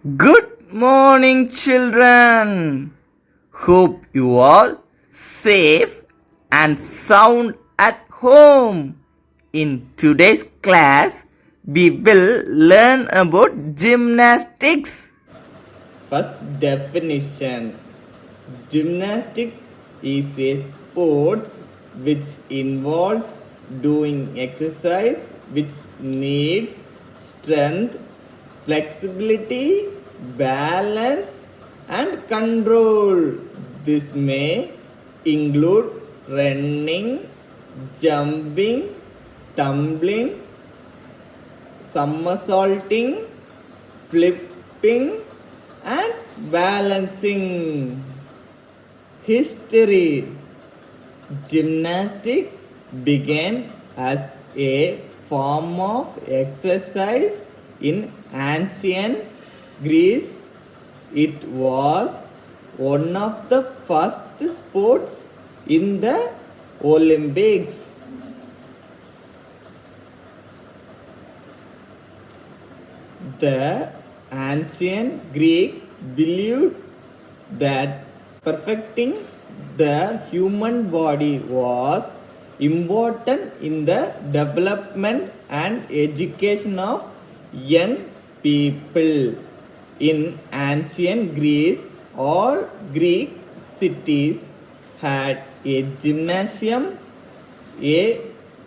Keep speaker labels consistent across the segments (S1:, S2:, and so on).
S1: Good morning, children. Hope you all safe and sound at home. In today's class, we will learn about gymnastics. First definition: gymnastic is a sport which involves doing exercise which needs strength, flexibility, balance, and control. This may include running, jumping, tumbling, somersaulting, flipping, and balancing. History: gymnastics began as a form of exercise in ancient Greece. It was one of the first sports in the Olympics. The ancient Greek believed that perfecting the human body was important in the development and education of young people. In ancient Greece, all Greek cities had a gymnasium, a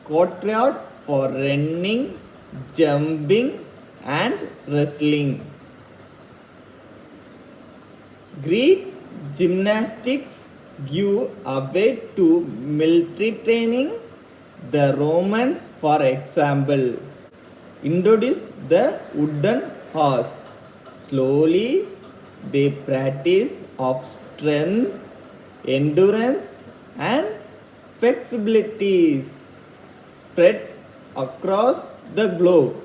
S1: courtyard for running, jumping, and wrestling. Greek gymnastics give away to military training. The Romans, for example, introduced the wooden horse. Slowly, the practice of strength, endurance, and flexibility spread across the globe.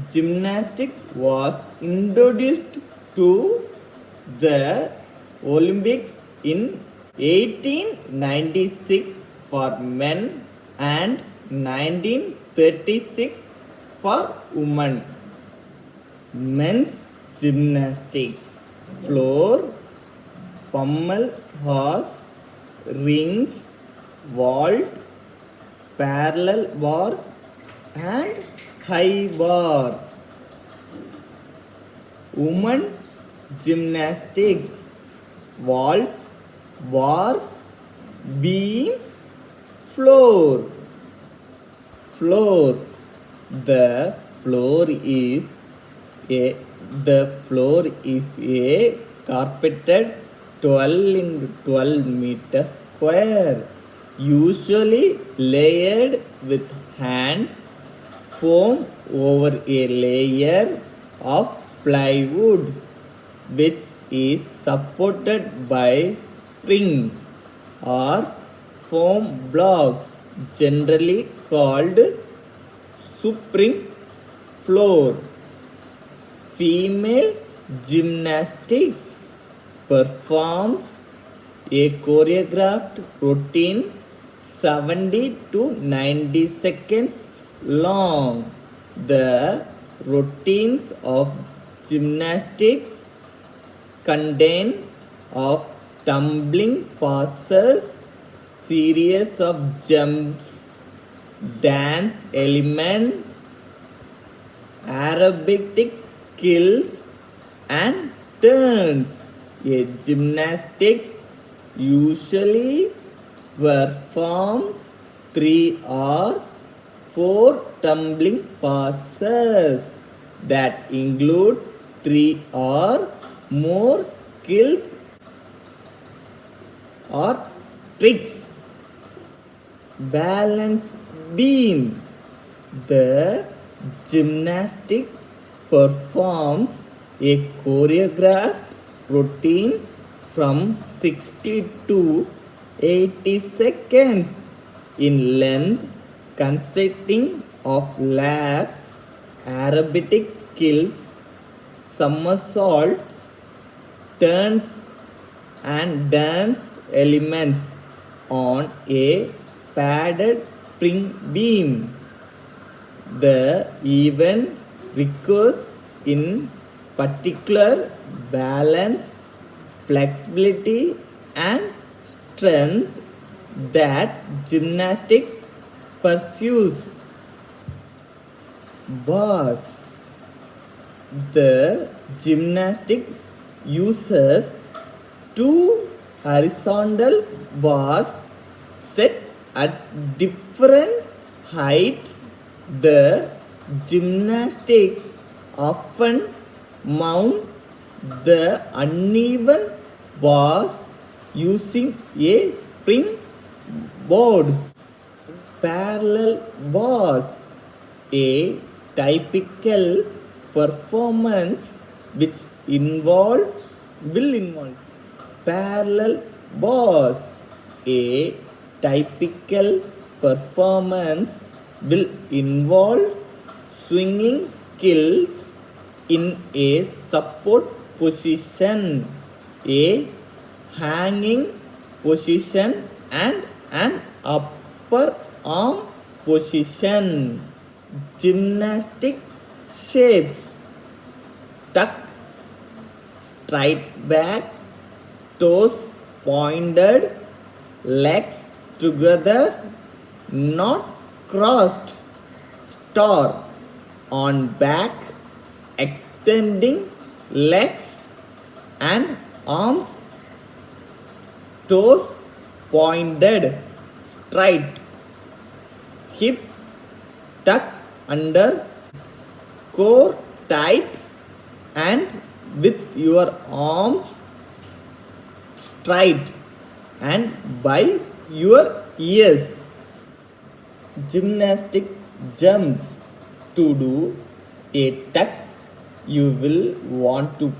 S1: Gymnastics was introduced to the Olympics in 1896 for men and 1936 for women. Men's gymnastics: floor, pommel horse, rings, vault, parallel bars, and high bar. Women gymnastics: vaults, bars, beam, floor. Floor. The floor is a carpeted 12 into 12 meter square, usually layered with hand foam over a layer of plywood, which is supported by spring or foam blocks, generally called spring floor. Female gymnastics performs a choreographed routine 70 to 90 seconds long. The routines of gymnastics contain of tumbling passes, series of jumps, dance element, aerobatic skills, and turns. A gymnastics usually performs 3 or 4 tumbling passes that include 3 or more skills or tricks. Balance beam: the gymnastic performs a choreographed routine from 60 to 80 seconds in length, consisting of laps, aerobatic skills, somersaults, turns, and dance elements on a padded spring beam. The event requires in particular balance, flexibility and strength that gymnastics pursues. Bars. The gymnastic uses two horizontal bars set at different heights. The gymnastics often mount the uneven bars using a spring board. Parallel bars. A typical performance which will involve parallel bars. A typical performance will involve swinging skills in a support position, a hanging position and an upper arm position. Gymnastic shapes: tuck, straight back, toes pointed, legs together, not crossed, star on back, extending legs and arms, toes pointed, straight, hip tuck under, core tight and with your arms straight and by your ears. Gymnastic jumps. To do a tuck, you will want to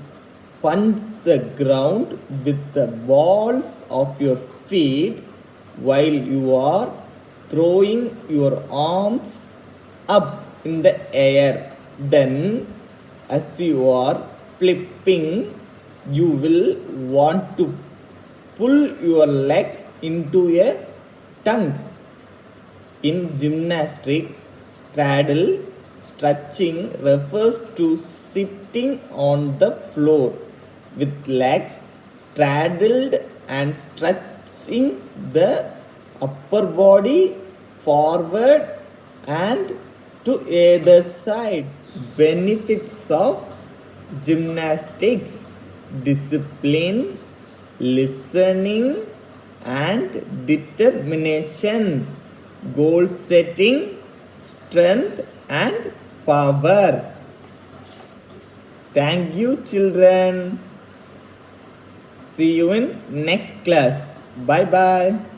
S1: punch the ground with the balls of your feet while you are throwing your arms up in the air. Then, as you are flipping, you will want to pull your legs into a tongue. In gymnastics, straddle stretching refers to sitting on the floor with legs straddled and stretching the upper body forward and to either side. Benefits of gymnastics: discipline, listening and determination, goal setting, strength and power. Thank you, children. See you in next class. Bye bye.